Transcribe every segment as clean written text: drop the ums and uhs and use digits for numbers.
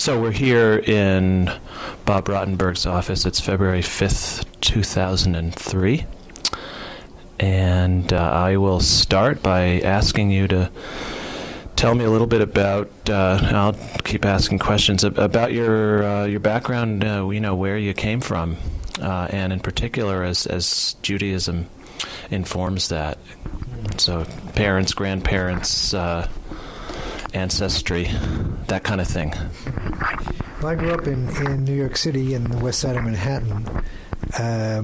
So we're here in Bob Rottenberg's office. It's February 5th, 2003. And I will start by asking you to tell me a little bit about, I'll keep asking questions, about your background, where you came from, and in particular as Judaism informs that. So parents, grandparents, ancestry, that kind of thing. Well, I grew up in New York City in the west side of Manhattan.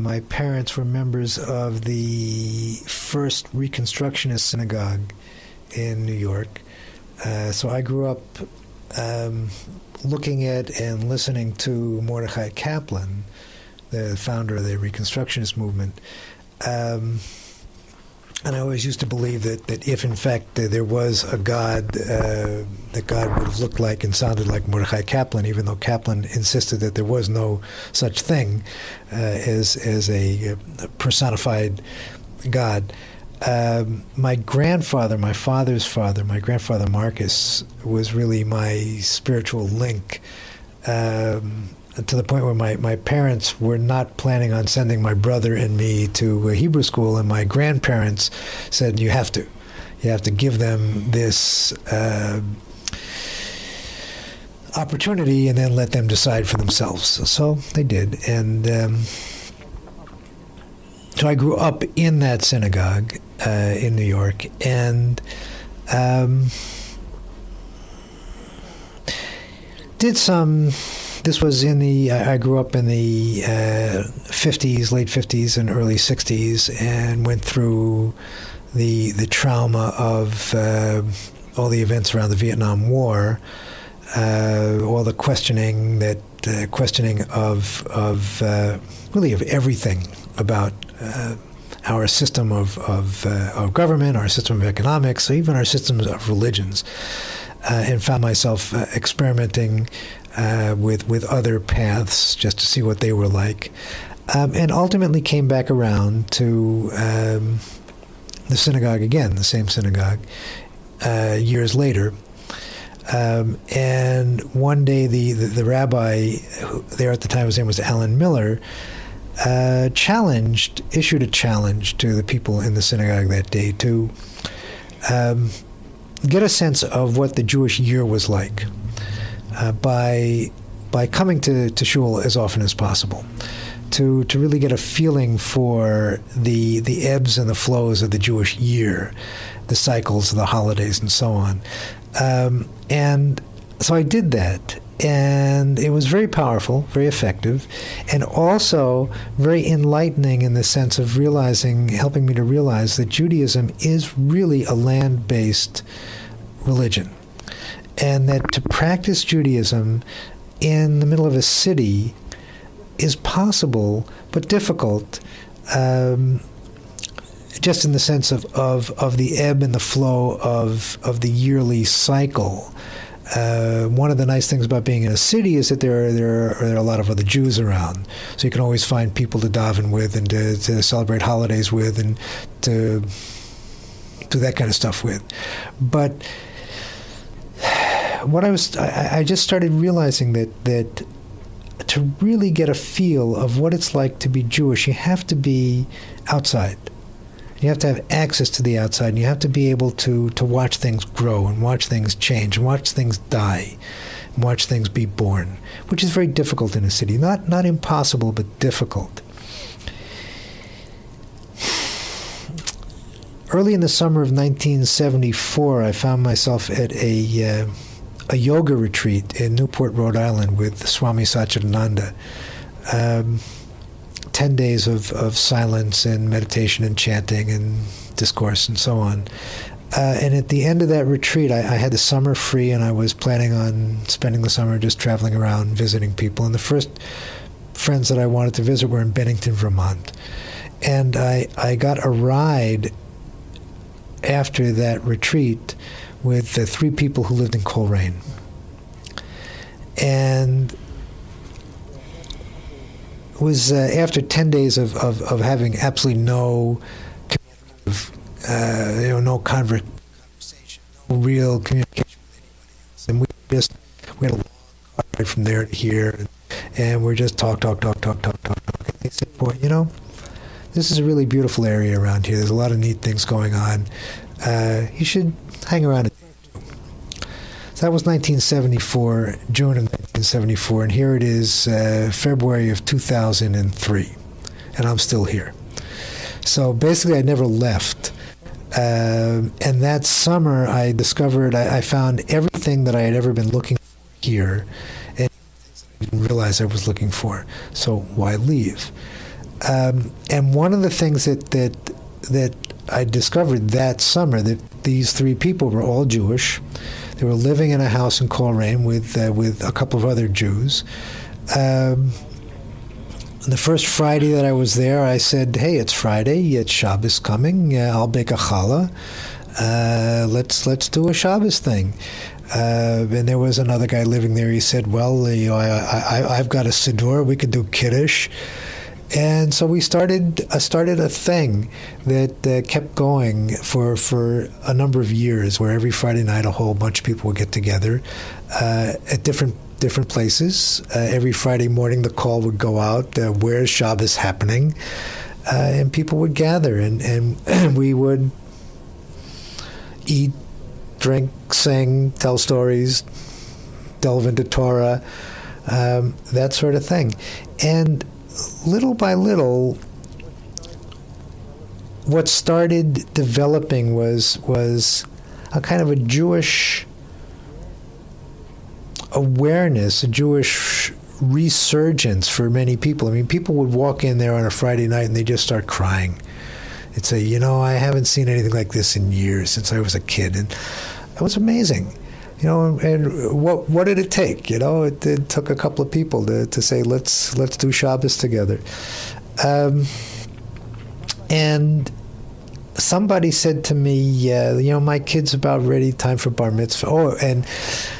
My parents were members of the first Reconstructionist synagogue in New York. So I grew up looking at and listening to Mordechai Kaplan, the founder of the Reconstructionist movement. And I always used to believe that if, in fact, there was a God, that God would have looked like and sounded like Mordechai Kaplan, even though Kaplan insisted that there was no such thing as a personified God. My grandfather, my father's father, my grandfather Marcus, was really my spiritual link, to the point where my parents were not planning on sending my brother and me to a Hebrew school, and my grandparents said, you have to give them this opportunity and then let them decide for themselves. So they did, and so I grew up in that synagogue in New York, and did some. This was I grew up in the 50s, late 50s and early 60s, and went through the trauma of all the events around the Vietnam War, all the questioning of really of everything about our system of government, our system of economics, even our systems of religions, and found myself experimenting with other paths just to see what they were like, and ultimately came back around to the synagogue again, the same synagogue, years later. And one day the rabbi who there at the time, his name was Alan Miller, issued a challenge to the people in the synagogue that day to get a sense of what the Jewish year was like. By coming to shul as often as possible, to really get a feeling for the ebbs and the flows of the Jewish year, the cycles of the holidays and so on. And so I did that, and it was very powerful, very effective, and also very enlightening in the sense of helping me to realize that Judaism is really a land-based religion. And that to practice Judaism in the middle of a city is possible, but difficult, just in the sense of the ebb and the flow of the yearly cycle. One of the nice things about being in a city is that there are a lot of other Jews around, so you can always find people to daven with and to celebrate holidays with and to do that kind of stuff with. But I just started realizing that to really get a feel of what it's like to be Jewish, you have to be outside. You have to have access to the outside, and you have to be able to watch things grow and watch things change and watch things die and watch things be born, which is very difficult in a city. Not impossible, but difficult. Early in the summer of 1974, I found myself at a yoga retreat in Newport, Rhode Island with Swami Satchidananda. 10 days of silence and meditation and chanting and discourse and so on. And at the end of that retreat, I had the summer free, and I was planning on spending the summer just traveling around visiting people. And the first friends that I wanted to visit were in Bennington, Vermont. And I got a ride after that retreat with the 3 people who lived in Coleraine. And it was after 10 days of having absolutely no no conversation, no real communication with anybody else. And we had a long car right from there to here, and we're just talk. And they said, boy, this is a really beautiful area around here. There's a lot of neat things going on. You should hang around. So that was 1974, June of 1974, and here it is, February of 2003, and I'm still here. So basically, I never left. And that summer, I discovered, I found everything that I had ever been looking for here, and I didn't realize I was looking for. So why leave? And one of the things that I discovered that summer, that these three people were all Jewish. They were living in a house in Coleraine with a couple of other Jews. The first Friday that I was there, I said, "Hey, it's Friday. It's Shabbos coming. I'll bake a challah. Let's do a Shabbos thing." And there was another guy living there. He said, "Well, I've got a siddur. We could do kiddush." And so we started a thing that kept going for a number of years, where every Friday night a whole bunch of people would get together at different places. Every Friday morning the call would go out, where's Shabbos happening? And people would gather, and we would eat, drink, sing, tell stories, delve into Torah, that sort of thing. And little by little, what started developing was a kind of a Jewish awareness, a Jewish resurgence for many people. I mean, people would walk in there on a Friday night and they just start crying. They'd say, I haven't seen anything like this in years, since I was a kid. And it was amazing. And what did it take? It took a couple of people to say, let's do Shabbos together. And somebody said to me, my kid's about ready, time for bar mitzvah. Oh, and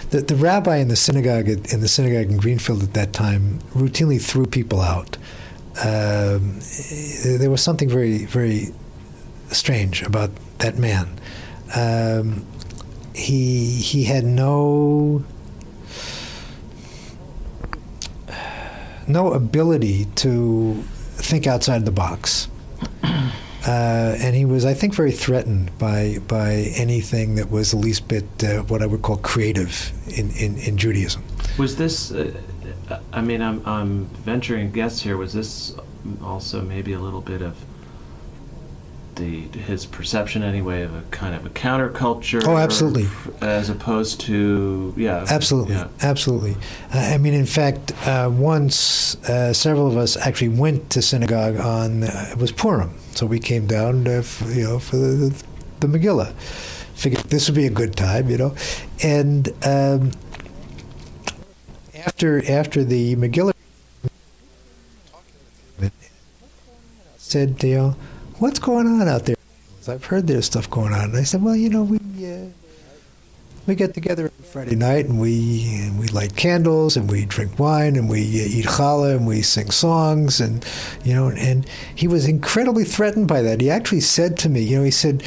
the rabbi in the synagogue in Greenfield at that time routinely threw people out. There was something very, very strange about that man. He had no ability to think outside the box. And he was, I think, very threatened by anything that was the least bit what I would call creative in Judaism. Was this? I'm venturing a guess here. Was this also maybe a little bit of his perception, anyway, of a kind of a counterculture? Oh, absolutely. As opposed to, yeah. Absolutely, yeah. Absolutely. In fact, once several of us actually went to synagogue on it was Purim, so we came down, for the Megillah. Figured this would be a good time, and after the Megillah, said, what's going on out there? I've heard there's stuff going on. And I said, well, we get together every Friday night and we light candles and we drink wine and we eat challah and we sing songs and he was incredibly threatened by that. He actually said to me, he said,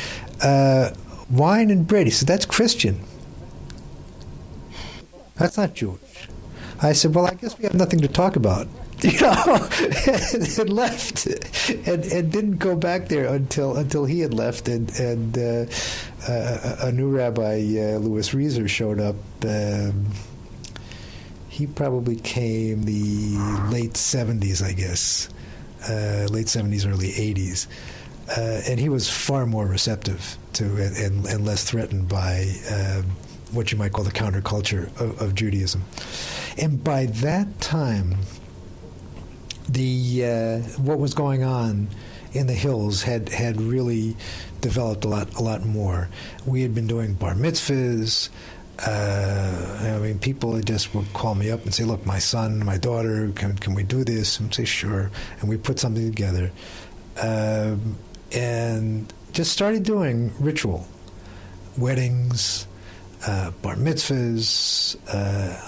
wine and bread. He said, that's Christian. That's not Jewish. I said, well, I guess we have nothing to talk about. And left, and didn't go back there until he had left, and a new rabbi, Louis Reiser, showed up. He probably came the late 70s, I guess, late 70s, early 80s, and he was far more receptive to and less threatened by what you might call the counterculture of Judaism. And by that time, what was going on in the hills had really developed a lot more. We had been doing bar mitzvahs. People just would call me up and say, "Look, my son, my daughter, can we do this?" And I'd say, "Sure." And we put something together, and just started doing ritual weddings. Bar mitzvahs.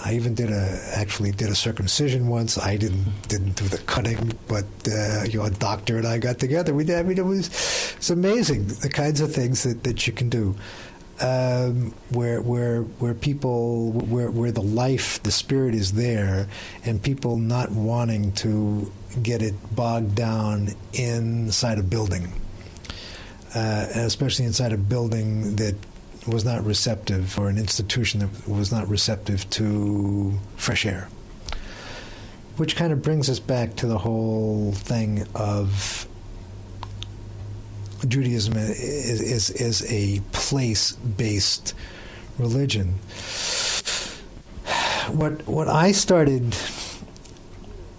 I even did a circumcision once. I didn't do the cutting, but a doctor and I got together. We did. It's amazing the kinds of things that you can do. where people, where the life, the spirit is there, and people not wanting to get it bogged down inside a building, especially inside a building that was not receptive, or an institution that was not receptive to fresh air. Which kind of brings us back to the whole thing of Judaism is a place-based religion. What I started,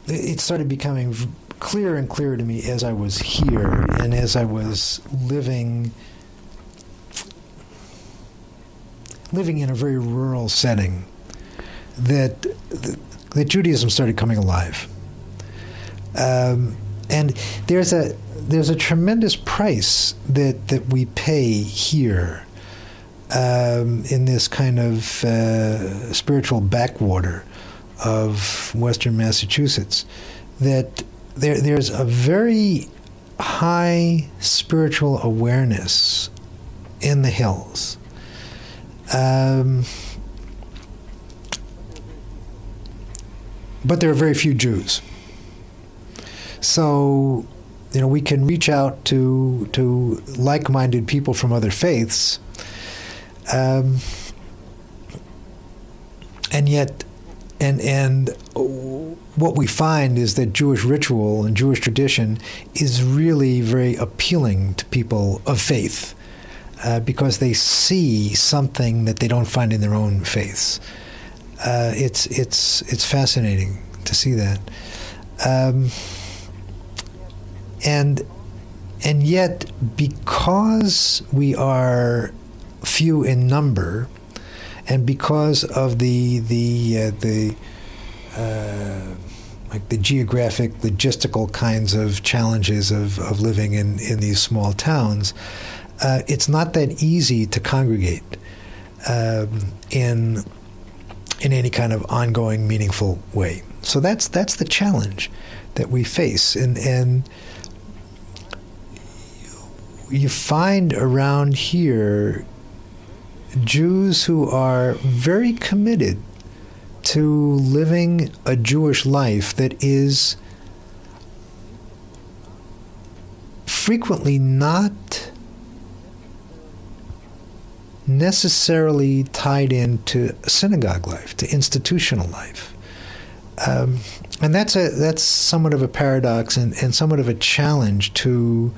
it started becoming clearer and clearer to me as I was here and as I was living in a very rural setting, that Judaism started coming alive. And there's a tremendous price that we pay here in this kind of spiritual backwater of Western Massachusetts, that there's a very high spiritual awareness in the hills. But there are very few Jews. So, we can reach out to like-minded people from other faiths, and yet, and what we find is that Jewish ritual and Jewish tradition is really very appealing to people of faith, because they see something that they don't find in their own faiths. It's fascinating to see that. And yet, because we are few in number, and because of the geographic, logistical kinds of challenges of living in these small towns, it's not that easy to congregate in any kind of ongoing, meaningful way. So that's the challenge that we face, and you find around here Jews who are very committed to living a Jewish life that is frequently not necessarily tied into synagogue life, to institutional life. And that's somewhat of a paradox and somewhat of a challenge to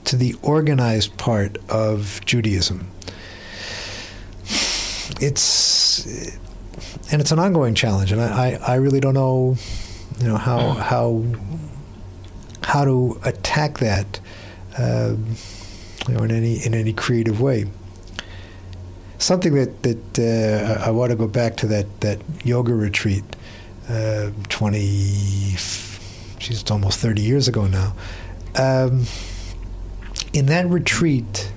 the organized part of Judaism. It's an ongoing challenge, and I really don't know, how to attack that, in any creative way. Something that I want to go back to that yoga retreat, it's almost 30 years ago now. In that retreat,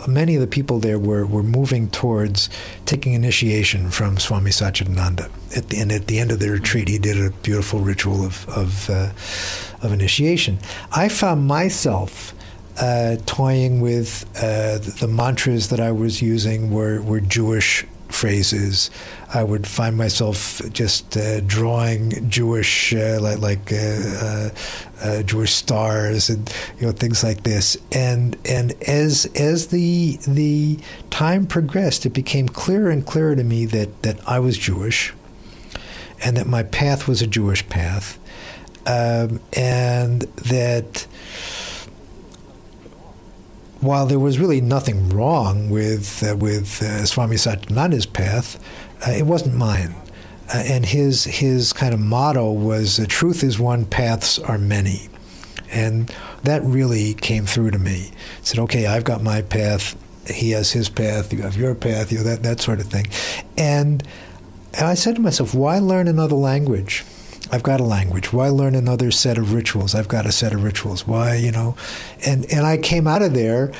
many of the people there were moving towards taking initiation from Swami Satchidananda. At the end of the retreat, he did a beautiful ritual of initiation. I found myself toying with the mantras that I was using were Jewish phrases. I would find myself just drawing Jewish, Jewish stars and things like this. And as the time progressed, it became clearer and clearer to me that I was Jewish, and that my path was a Jewish path, and that while there was really nothing wrong with Swami Satchidananda's path, it wasn't mine. And his kind of motto was, truth is one, paths are many. And that really came through to me. He said, okay, I've got my path, he has his path, you have your path, that sort of thing. And I said to myself, why learn another language? I've got a language. Why learn another set of rituals? I've got a set of rituals. Why, And I came out of there,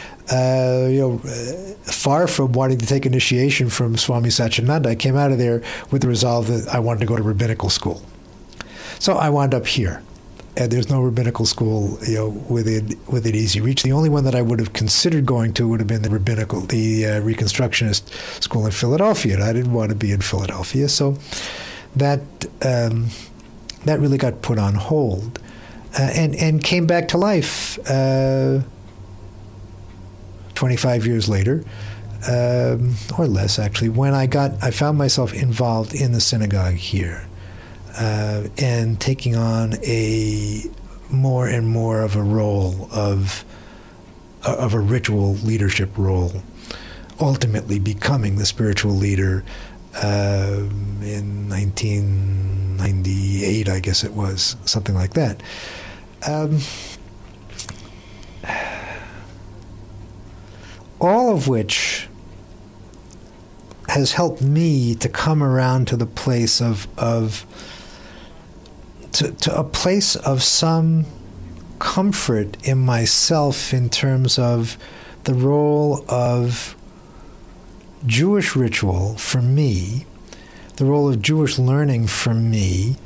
far from wanting to take initiation from Swami Satchidananda. I came out of there with the resolve that I wanted to go to rabbinical school. So I wound up here. and there's no rabbinical school, within easy reach. The only one that I would have considered going to would have been the Reconstructionist school in Philadelphia, and I didn't want to be in Philadelphia, so that really got put on hold, and came back to life 25 years later, or less actually, when I found myself involved in the synagogue here. And taking on a more and more of a role of a ritual leadership role, ultimately becoming the spiritual leader in 1998, I guess it was, something like that. All of which has helped me to come around to the place of a place of some comfort in myself in terms of the role of Jewish ritual for me, the role of Jewish learning for me,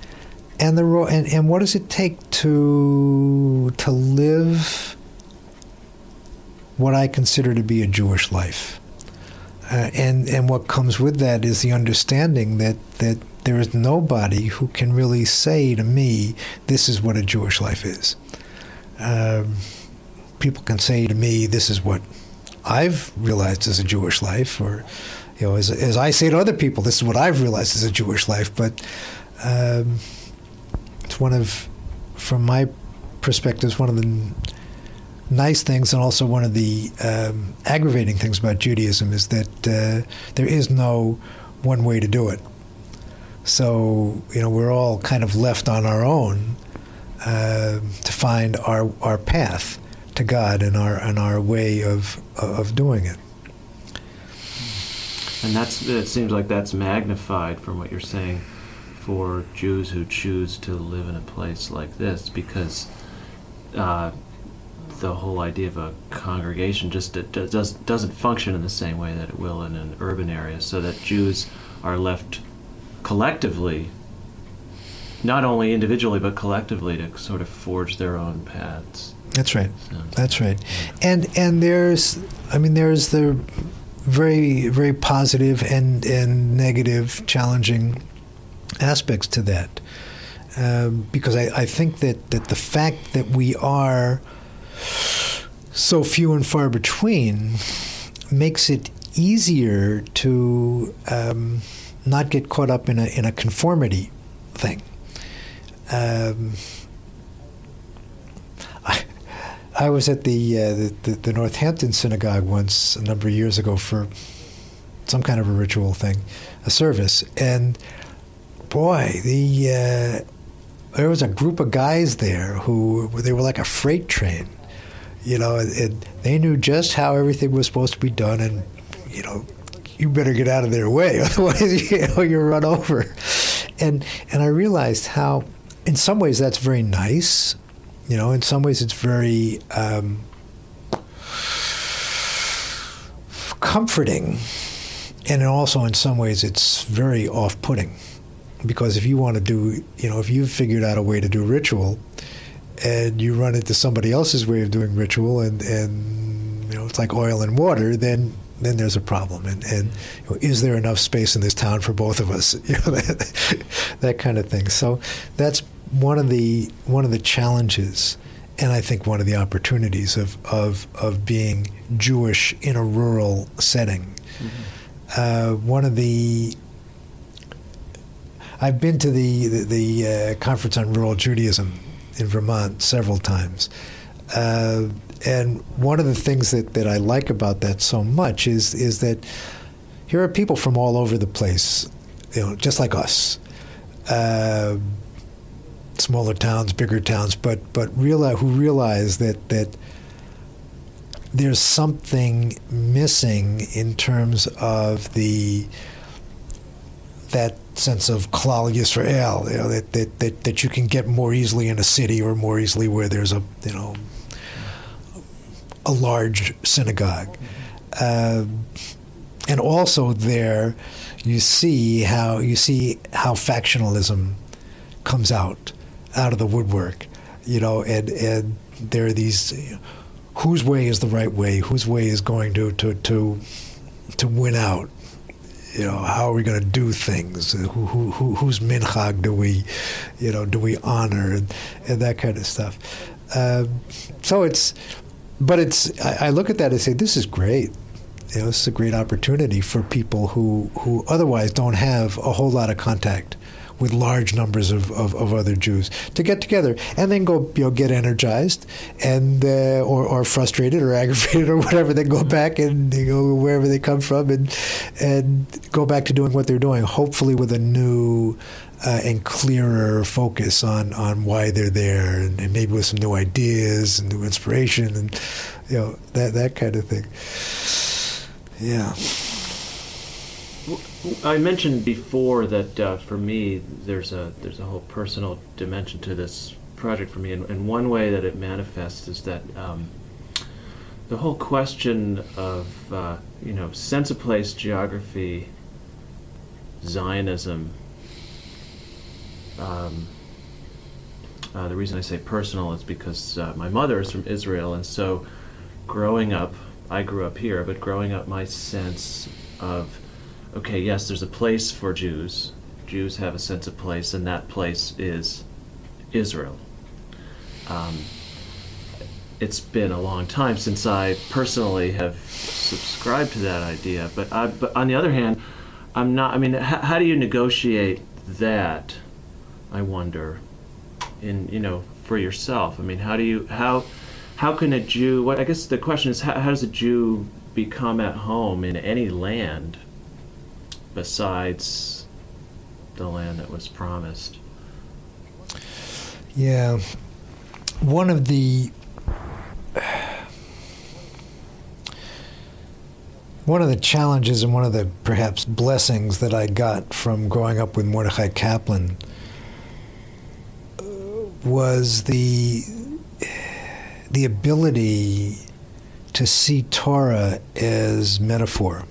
and the role and what does it take to live what I consider to be a Jewish life, and what comes with that is the understanding that there is nobody who can really say to me, this is what a Jewish life is. People can say to me, this is what I've realized as a Jewish life, or as I say to other people, this is what I've realized as a Jewish life. But it's from my perspective, one of the nice things, and also one of the aggravating things about Judaism is that there is no one way to do it. So, we're all kind of left on our own to find our path to God and our way of doing it. And it seems like that's magnified from what you're saying for Jews who choose to live in a place like this, because the whole idea of a congregation just doesn't function in the same way that it will in an urban area, so that Jews are left collectively, not only individually but collectively, to sort of forge their own paths. That's right. That's right. And there's the very, very positive and negative, challenging aspects to that, because I think that the fact that we are so few and far between makes it easier to not get caught up in a conformity thing. I was at the Northampton Synagogue once a number of years ago for some kind of a ritual thing, a service, and boy, there was a group of guys there they were like a freight train, and they knew just how everything was supposed to be done, and you better get out of their way, otherwise you're run over. And I realized how, in some ways, that's very nice. In some ways, it's very comforting, and also in some ways, it's very off-putting. Because if you want to do, if you've figured out a way to do ritual, and you run into somebody else's way of doing ritual, and it's like oil and water, then there's a problem. And is there enough space in this town for both of us? That kind of thing. So that's one of the challenges, and I think one of the opportunities of being Jewish in a rural setting. Mm-hmm. I've been to the Conference on Rural Judaism in Vermont several times. And one of the things that I like about that so much is that here are people from all over the place, just like us. Smaller towns, bigger towns, but who realize that there's something missing in terms of that sense of Klal Yisrael, that you can get more easily in a city, or more easily where there's a large synagogue. And also there you see how factionalism comes out of the woodwork. and there are these, whose way is the right way? Whose way is going to win out? How are we going to do things? Whose minchag do we honor, and that kind of stuff. I look at that and say, this is great. This is a great opportunity for people who otherwise don't have a whole lot of contact with large numbers of other Jews to get together and then go get energized and or frustrated or aggravated or whatever, then go back and go wherever they come from and go back to doing what they're doing, hopefully with a new and clearer focus on why they're there, and maybe with some new ideas and new inspiration and that kind of thing. Yeah. I mentioned before that for me, there's a whole personal dimension to this project for me, and one way that it manifests is that the whole question of sense of place, geography, Zionism. The reason I say personal is because my mother is from Israel, and so growing up, I grew up here, but growing up, my sense of, okay, yes, there's a place for Jews. Jews have a sense of place, and that place is Israel. It's been a long time since I personally have subscribed to that idea, but on the other hand, I'm not. I mean, how do you negotiate that? I wonder, for yourself. I mean, how can a Jew? I guess the question is, how does a Jew become at home in any land besides the land that was promised? Yeah, one of the challenges and one of the perhaps blessings that I got from growing up with Mordechai Kaplan was the ability to see Torah as metaphor.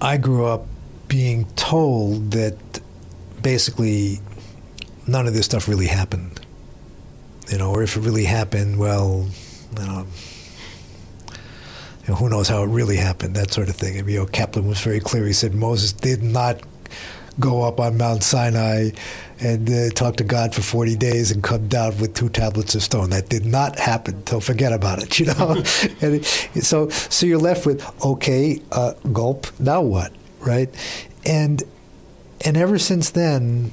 I grew up being told that basically none of this stuff really happened, or if it really happened, well, who knows how it really happened, that sort of thing. And, Kaplan was very clear. He said Moses did not go up on Mount Sinai and talk to God for 40 days and come down with 2 tablets of stone. That did not happen, so forget about it, and so you're left with, okay, gulp, now what, right? And ever since then,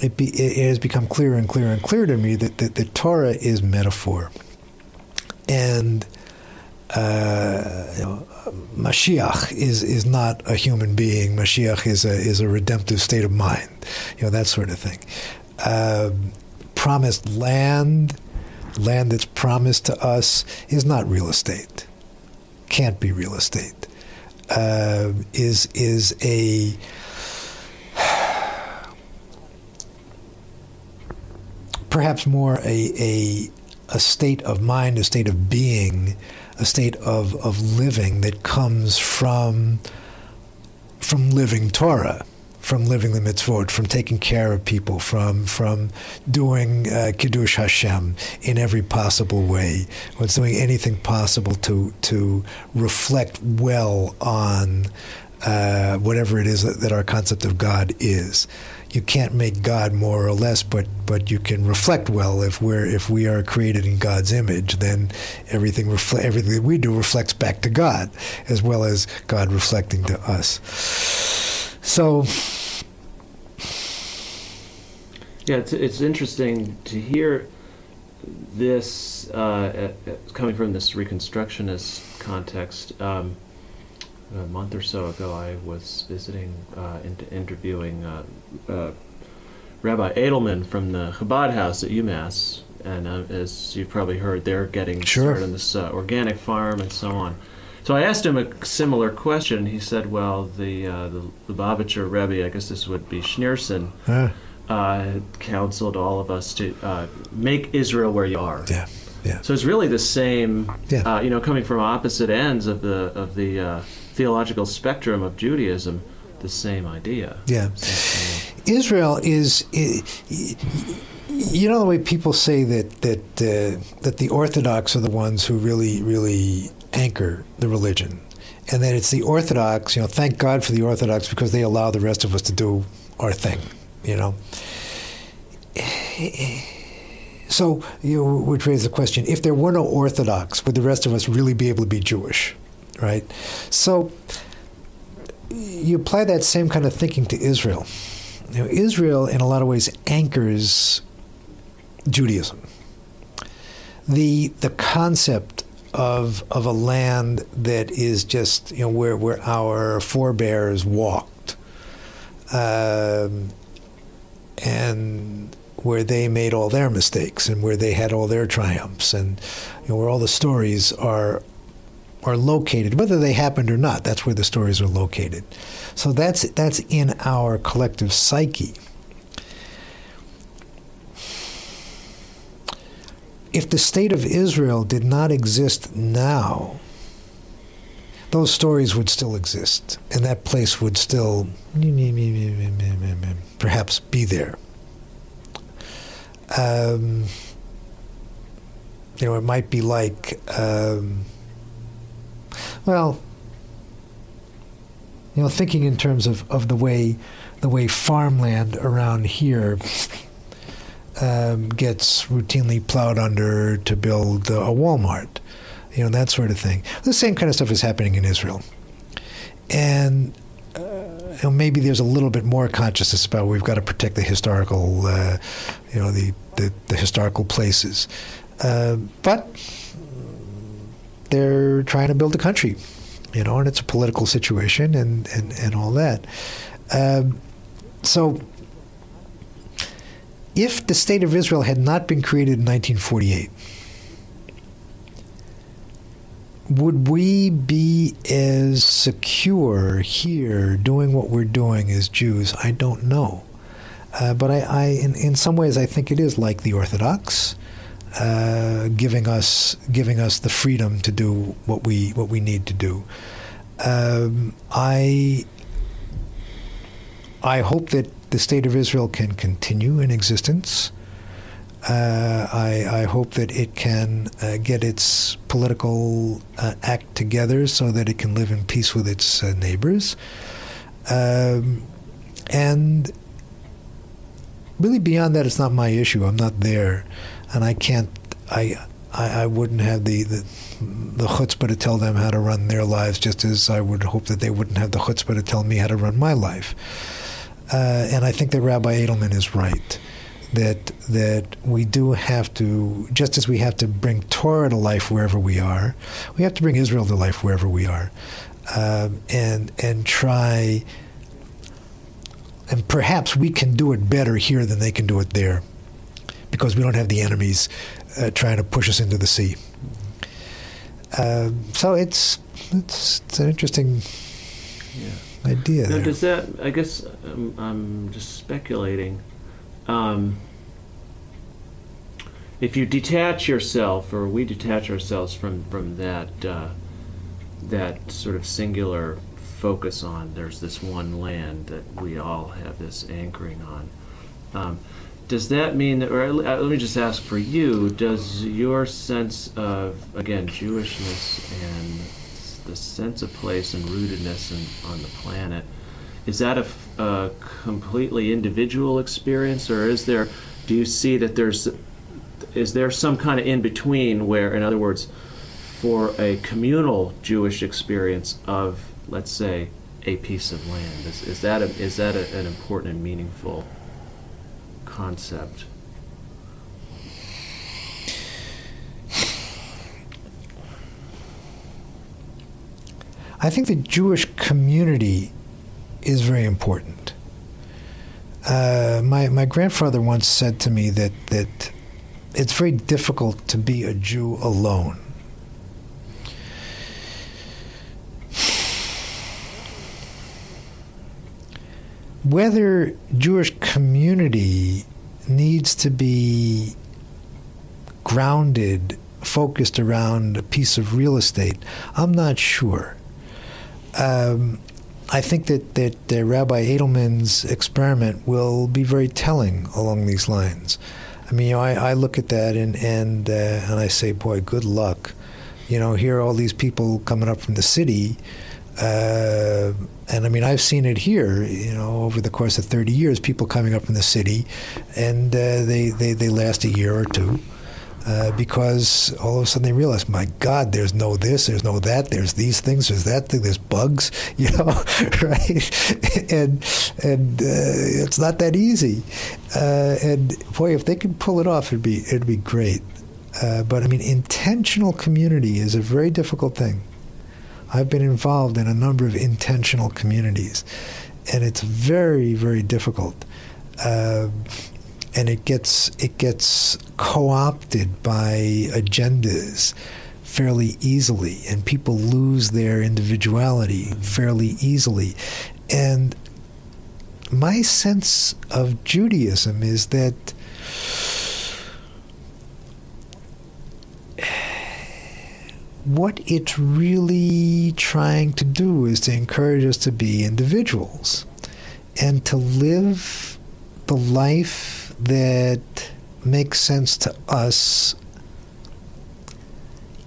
it has become clearer and clearer and clearer to me that the Torah is metaphor. And Mashiach is not a human being. Mashiach is a redemptive state of mind, that sort of thing. Promised land that's promised to us is not real estate. Can't be real estate. Is a perhaps more a state of mind, a state of being, a state of living that comes from living Torah, from living the mitzvot, from taking care of people, from doing Kiddush Hashem in every possible way, or doing anything possible to reflect well on whatever it is that our concept of God is. You can't make God more or less, but you can reflect well. If we are created in God's image, then everything that we do reflects back to God, as well as God reflecting to us. So, yeah, it's interesting to hear this coming from this Reconstructionist context. A month or so ago, I was visiting, interviewing Rabbi Edelman from the Chabad House at UMass, and as you've probably heard, they're getting started on this organic farm and so on. So I asked him a similar question. He said, "Well, the Lubavitcher Rebbe, I guess this would be Schneerson, counseled all of us to make Israel where you are." Yeah. Yeah. So it's really the same, coming from opposite ends of the theological spectrum of Judaism, the same idea. Yeah. Israel is, you know, the way people say that the Orthodox are the ones who really anchor the religion, and that it's the Orthodox. You know, thank God for the Orthodox because they allow the rest of us to do our thing. You know. So, which raises the question: if there were no Orthodox, would the rest of us really be able to be Jewish, right? So, you apply that same kind of thinking to Israel. You know, Israel, in a lot of ways, anchors Judaism. The concept of a land that is just, you know, where our forebears walked, and where they made all their mistakes and where they had all their triumphs, and you know, where all the stories are located, whether they happened or not. That's where the stories are located. So that's in our collective psyche. If the state of Israel did not exist now, those stories would still exist, and that place would still perhaps be there. You know, it might be like, well, you know, thinking in terms of the way farmland around here gets routinely plowed under to build a Walmart, you know, that sort of thing. The same kind of stuff is happening in Israel, and you know, maybe there's a little bit more consciousness about we've got to protect the historical, you know, the historical places, but they're trying to build a country, you know, and it's a political situation and all that. So if the State of Israel had not been created in 1948, would we be as secure here doing what we're doing as Jews? I don't know. But I in some ways, I think it is like the Orthodox, giving us the freedom to do what we need to do. I hope that the State of Israel can continue in existence. I hope that it can get its political act together so that it can live in peace with its neighbors. And really beyond that, it's not my issue. I'm not there. And I can't, I wouldn't have the chutzpah to tell them how to run their lives, just as I would hope that they wouldn't have the chutzpah to tell me how to run my life. And I think that Rabbi Edelman is right, that we do have to, just as we have to bring Torah to life wherever we are, we have to bring Israel to life wherever we are, and try, and perhaps we can do it better here than they can do it there, because we don't have the enemies trying to push us into the sea. So it's an interesting idea. Now, there. does that? I guess I'm just speculating. If you detach yourself, or we detach ourselves from that that sort of singular focus on, there's this one land that we all have this anchoring on. Does that mean that, or let me just ask for you, does your sense of, again, Jewishness and the sense of place and rootedness on the planet, is that a completely individual experience, or do you see that is there some kind of in between where, in other words, for a communal Jewish experience of, let's say, a piece of land, is that an important and meaningful concept? I think the Jewish community is very important. My grandfather once said to me that it's very difficult to be a Jew alone. Whether Jewish community needs to be grounded, focused around a piece of real estate, I'm not sure. I think that Rabbi Edelman's experiment will be very telling along these lines. I mean, I look at that and I say, boy, good luck. Here are all these people coming up from the city, and I mean, I've seen it here. Over the course of 30 years, people coming up from the city, and they last a year or two. Because all of a sudden they realize, my God, there's no this, there's no that, there's these things, there's that thing, there's bugs, right? And it's not that easy. And boy, if they could pull it off, it'd be great. But I mean, intentional community is a very difficult thing. I've been involved in a number of intentional communities, and it's very, very difficult. And it gets co-opted by agendas fairly easily, and people lose their individuality fairly easily. And my sense of Judaism is that what it's really trying to do is to encourage us to be individuals and to live the life that makes sense to us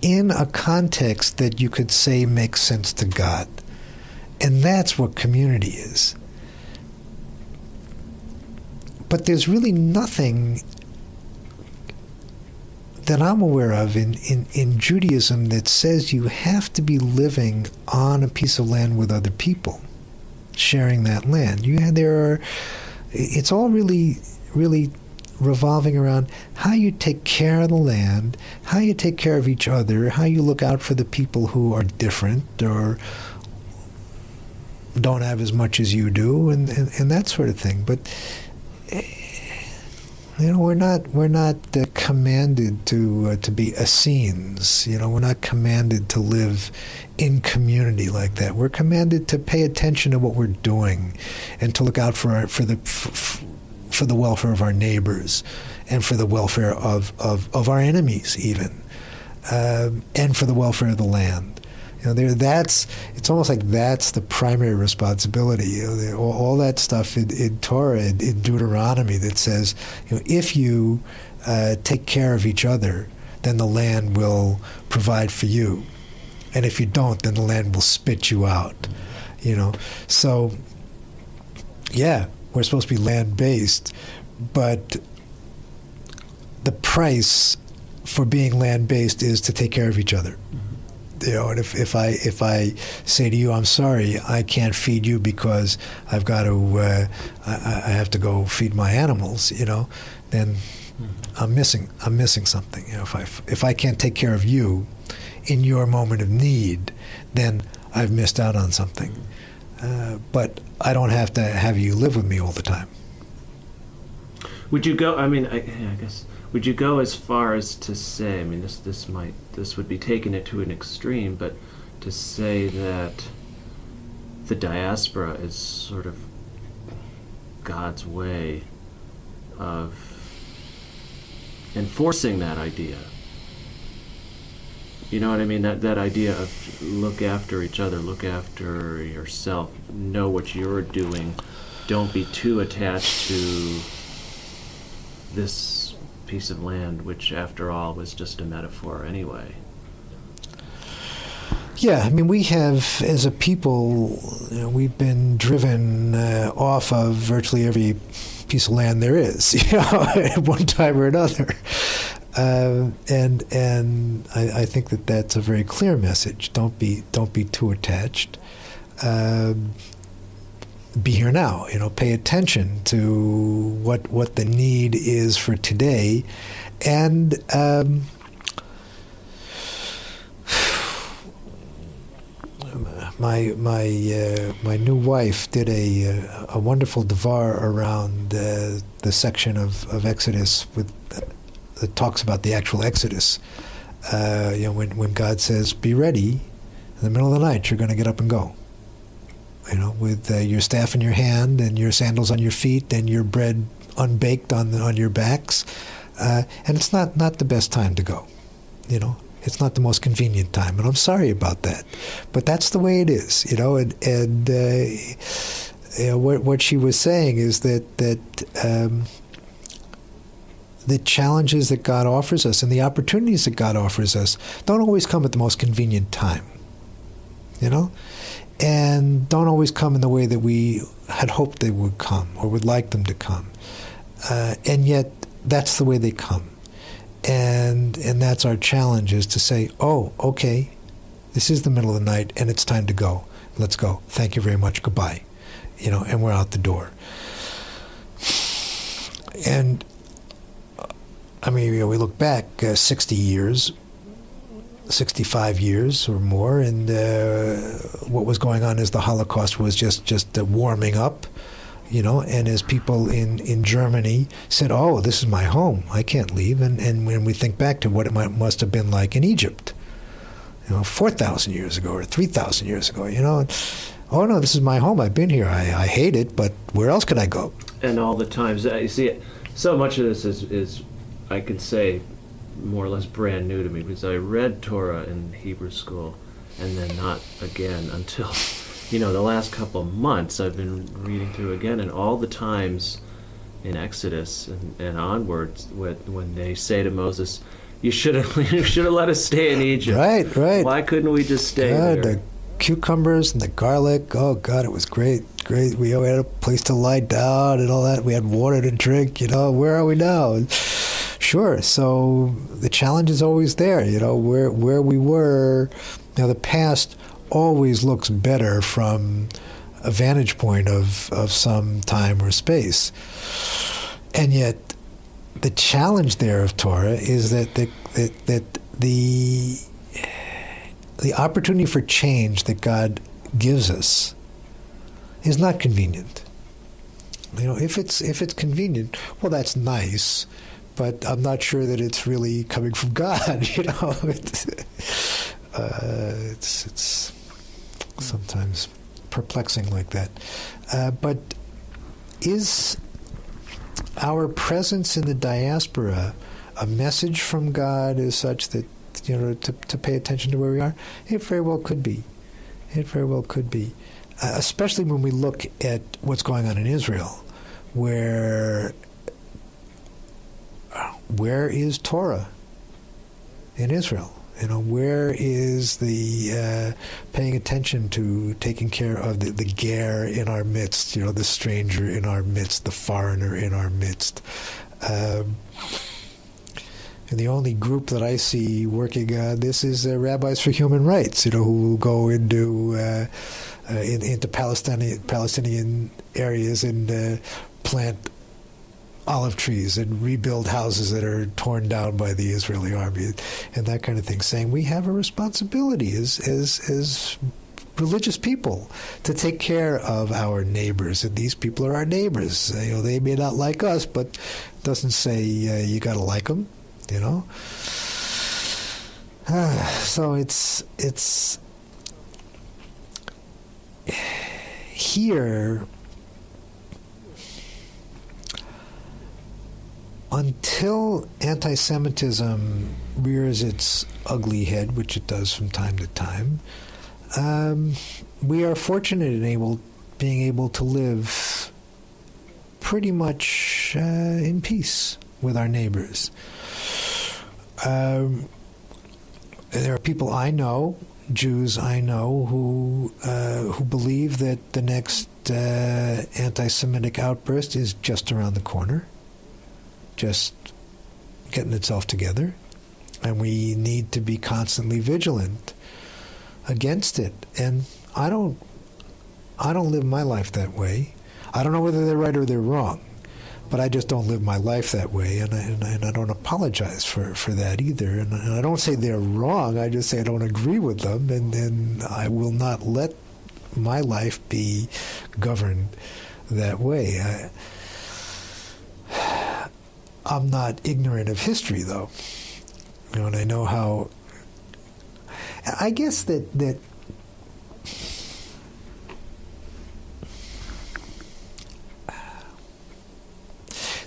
in a context that you could say makes sense to God. And that's what community is. But there's really nothing that I'm aware of in Judaism that says you have to be living on a piece of land with other people, sharing that land. It's all really revolving around how you take care of the land, how you take care of each other, how you look out for the people who are different or don't have as much as you do, and that sort of thing. But we're not commanded to be Essenes. We're not commanded to live in community like that. We're commanded to pay attention to what we're doing and to look out for the welfare of our neighbors and for the welfare of our enemies even, and for the welfare of the land. It's almost like that's the primary responsibility. All that stuff in Torah, in Deuteronomy, that says, if you take care of each other, then the land will provide for you, and if you don't, then the land will spit you out. So yeah, we're supposed to be land-based, but the price for being land-based is to take care of each other. And if I say to you, I'm sorry, I can't feed you because I've got to, I have to go feed my animals, then I'm missing something. If I can't take care of you in your moment of need, then I've missed out on something. But I don't have to have you live with me all the time. Would you go? I mean, I guess. Would you go as far as to say? I mean, this would be taking it to an extreme, but to say that the diaspora is sort of God's way of enforcing that idea. You know what I mean? That idea of look after each other, look after yourself, know what you're doing, don't be too attached to this piece of land, which after all was just a metaphor anyway. Yeah, I mean, we have, as a people, we've been driven off of virtually every piece of land there is, at one time or another. And I think that that's a very clear message. Don't be too attached. Be here now. Pay attention to what the need is for today, and my new wife did a wonderful devar around the section of Exodus that talks about the actual Exodus. When God says, "Be ready," in the middle of the night, you're going to get up and go. With your staff in your hand and your sandals on your feet and your bread unbaked on your backs, and it's not the best time to go. It's not the most convenient time, and I'm sorry about that, but that's the way it is, And what she was saying is that the challenges that God offers us and the opportunities that God offers us don't always come at the most convenient time, and don't always come in the way that we had hoped they would come or would like them to come. And yet, that's the way they come. And that's our challenge, is to say, oh, okay, this is the middle of the night and it's time to go. Let's go. Thank you very much. Goodbye. And we're out the door. And I mean, we look back 60 years, 65 years or more, and what was going on is the Holocaust was just warming up, and as people in Germany said, oh, this is my home, I can't leave, and when we think back to what it must have been like in Egypt, 4,000 years ago or 3,000 years ago, oh no, this is my home, I've been here, I hate it, but where else could I go? And all the times, you see, so much of this is I can say, more or less brand new to me, because I read Torah in Hebrew school and then not again until, the last couple of months I've been reading through again, and all the times in Exodus and onwards when they say to Moses, you should have let us stay in Egypt. Right. Why couldn't we just stay there? The cucumbers and the garlic, oh God, it was great. We had a place to lie down and all that. We had water to drink, where are we now? Sure. So the challenge is always there, where we were. Now, the past always looks better from a vantage point of some time or space. And yet the challenge there of Torah is that the opportunity for change that God gives us is not convenient. If it's convenient, well, that's nice, but I'm not sure that it's really coming from God. It's sometimes perplexing like that. But is our presence in the diaspora a message from God as such that to pay attention to where we are? It very well could be. Especially when we look at what's going on in Israel, where is Torah in Israel? Where is the paying attention to taking care of the ger in our midst, the stranger in our midst, the foreigner in our midst? And the only group that I see working on this is Rabbis for Human Rights, who will go into Palestinian areas and plant olive trees and rebuild houses that are torn down by the Israeli army and that kind of thing, saying we have a responsibility as religious people to take care of our neighbors, and these people are our neighbors. They may not like us, but it doesn't say you got to like them. So it's here. Until anti-Semitism rears its ugly head, which it does from time to time, we are fortunate in being able to live pretty much in peace with our neighbors. There are people I know, Jews I know, who believe that the next anti-Semitic outburst is just around the corner, just getting itself together, and we need to be constantly vigilant against it. And I don't live my life that way. I don't know whether they're right or they're wrong, but I just don't live my life that way, and I don't apologize for that either. And I don't say they're wrong. I just say I don't agree with them, and I will not let my life be governed that way. I'm not ignorant of history, though, and I know how. I guess that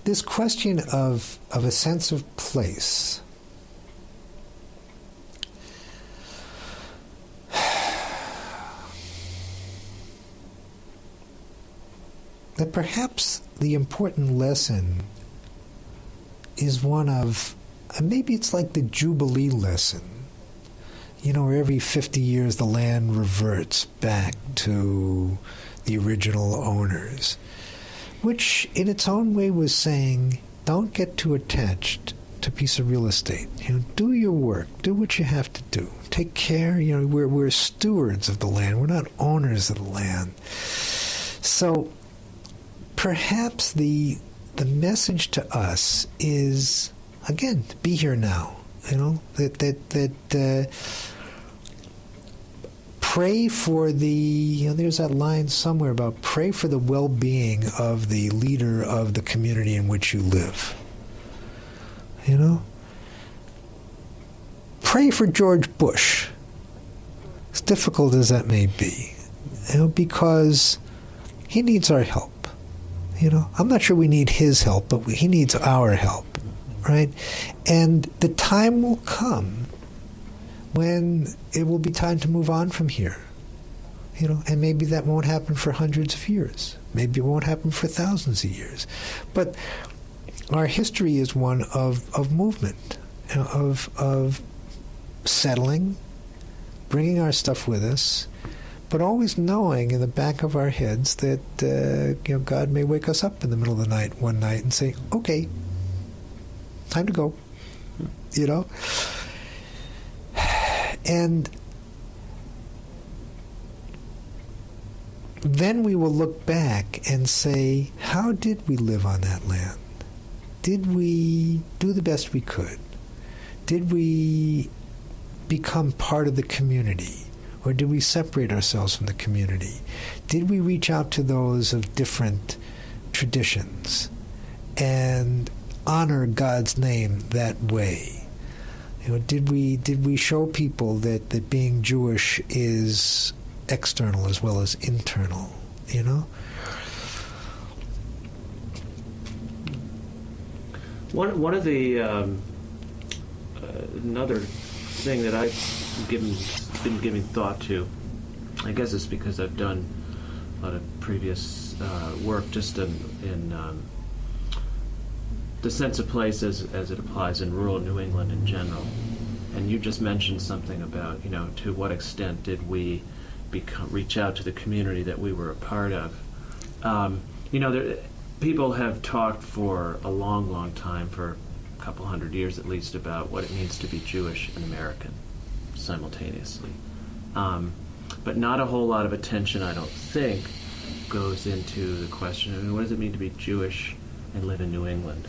this question of a sense of place that perhaps the important lesson is one of, maybe it's like the Jubilee lesson, where every 50 years the land reverts back to the original owners, which in its own way was saying, don't get too attached to a piece of real estate. Do your work. Do what you have to do. Take care. We're stewards of the land. We're not owners of the land. So perhaps the message to us is, again, to be here now. That pray for there's that line somewhere about pray for the well-being of the leader of the community in which you live. Pray for George Bush, as difficult as that may be, because he needs our help. I'm not sure we need his help, but he needs our help, right? And the time will come when it will be time to move on from here, and maybe that won't happen for hundreds of years. Maybe it won't happen for thousands of years. But our history is one of movement, of settling, bringing our stuff with us, but always knowing in the back of our heads that God may wake us up in the middle of the night one night and say, okay, time to go, And then we will look back and say, how did we live on that land? Did we do the best we could? Did we become part of the community? Or did we separate ourselves from the community? Did we reach out to those of different traditions and honor God's name that way? Did we show people that being Jewish is external as well as internal? One of the another thing that I've been giving thought to, I guess it's because I've done a lot of previous work just in the sense of place as it applies in rural New England in general. And you just mentioned something about, to what extent did we reach out to the community that we were a part of. People have talked for a long, long time, for a couple hundred years at least, about what it means to be Jewish and American simultaneously. But not a whole lot of attention, I don't think, goes into the question, what does it mean to be Jewish and live in New England?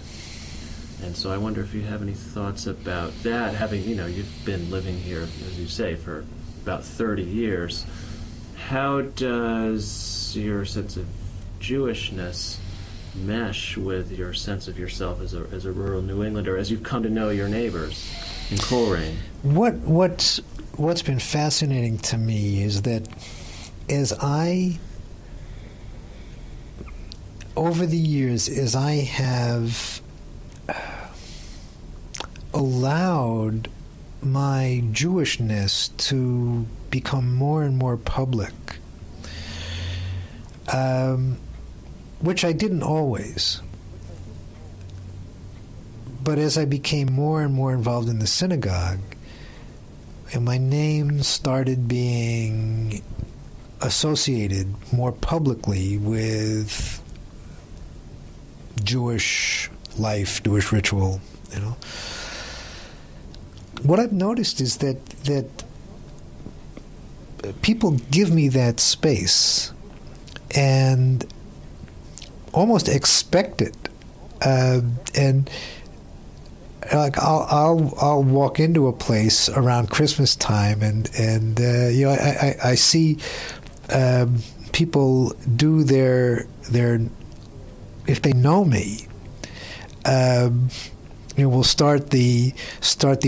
And so I wonder if you have any thoughts about that, having, you've been living here, as you say, for about 30 years. How does your sense of Jewishness mesh with your sense of yourself as a rural New Englander, as you've come to know your neighbors in Coleraine? What's been fascinating to me is that over the years, as I have allowed my Jewishness to become more and more public, which I didn't always. But as I became more and more involved in the synagogue, and my name started being associated more publicly with Jewish life, Jewish ritual, what I've noticed is that people give me that space and almost expect it, and like I'll walk into a place around Christmas time, and I see people do their if they know me, we'll start the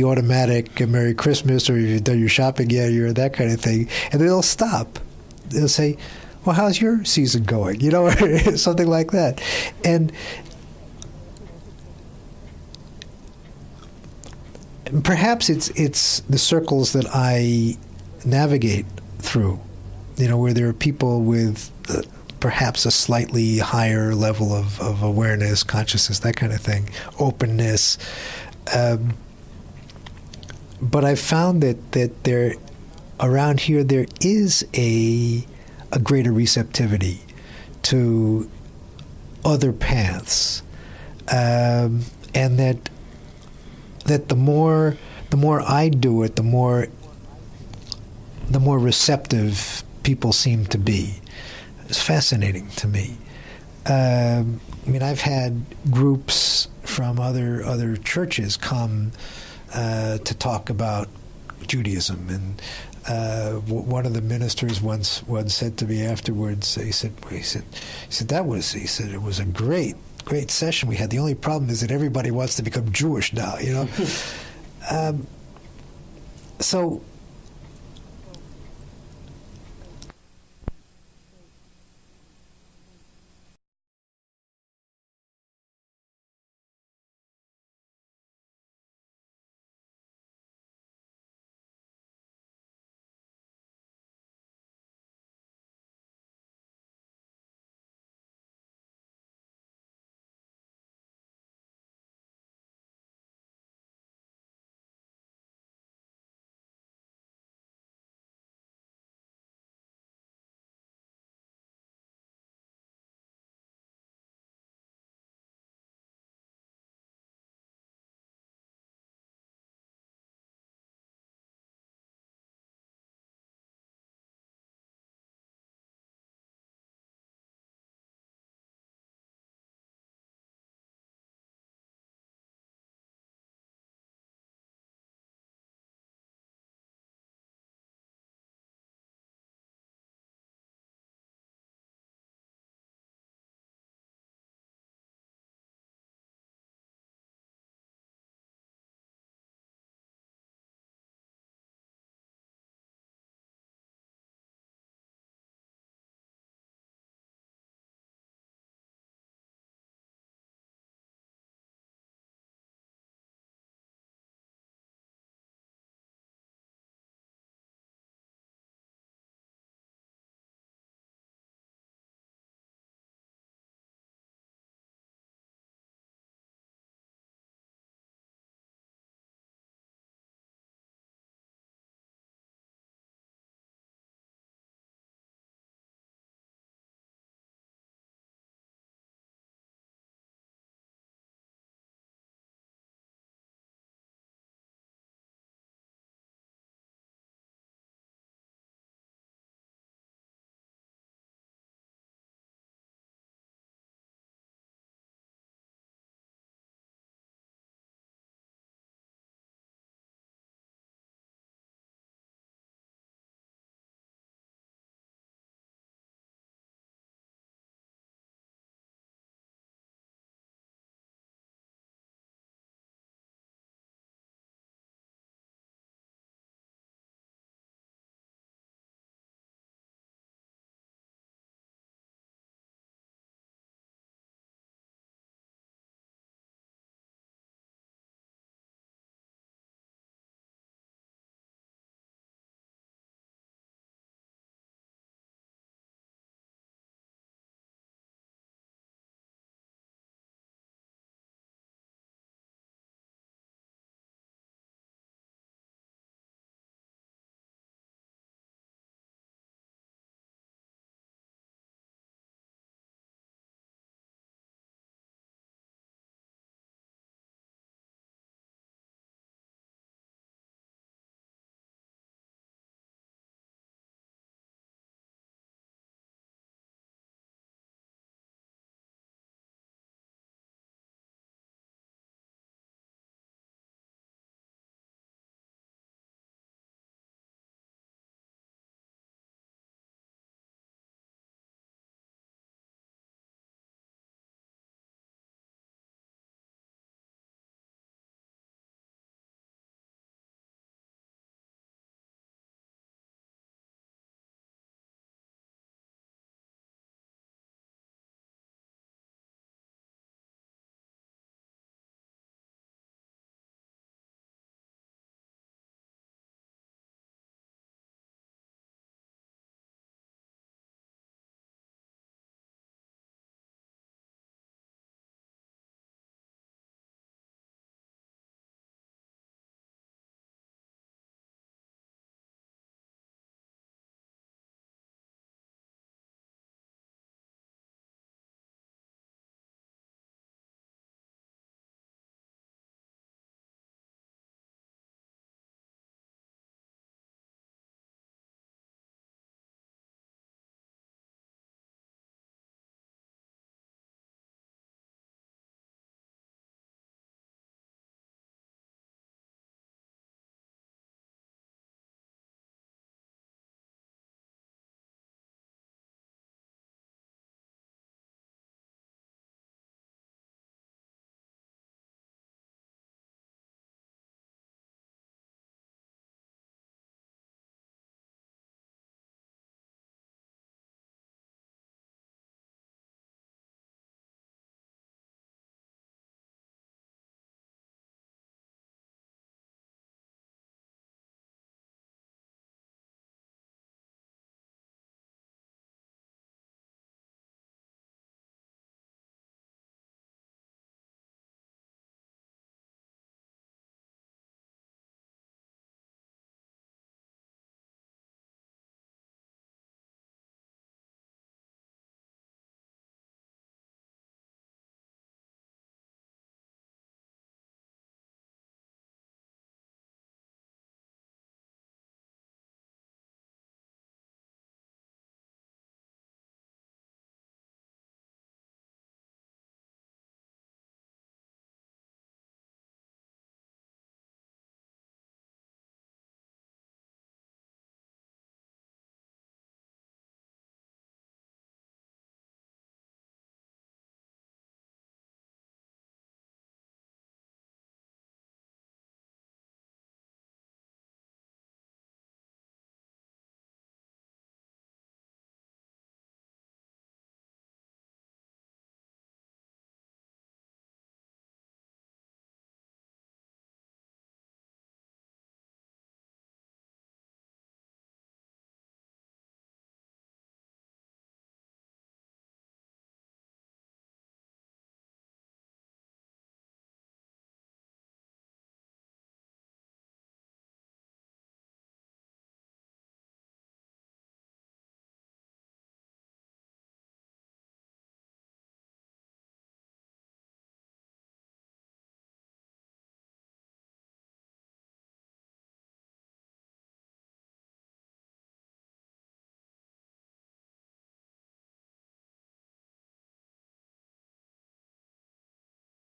automatic Merry Christmas, or you've done your shopping yet, or that kind of thing, and then they'll stop. They'll say, well, how's your season going? Or something like that. And perhaps it's the circles that I navigate through, where there are people with perhaps a slightly higher level of awareness, consciousness, that kind of thing, openness. But I've found that there, around here, there is a greater receptivity to other paths, and that the more I do it, the more receptive people seem to be. It's fascinating to me. I mean, I've had groups from other churches come to talk about Judaism, and one of the ministers once said to me afterwards, he said it was a great session we had. The only problem is that everybody wants to become Jewish now, you know. So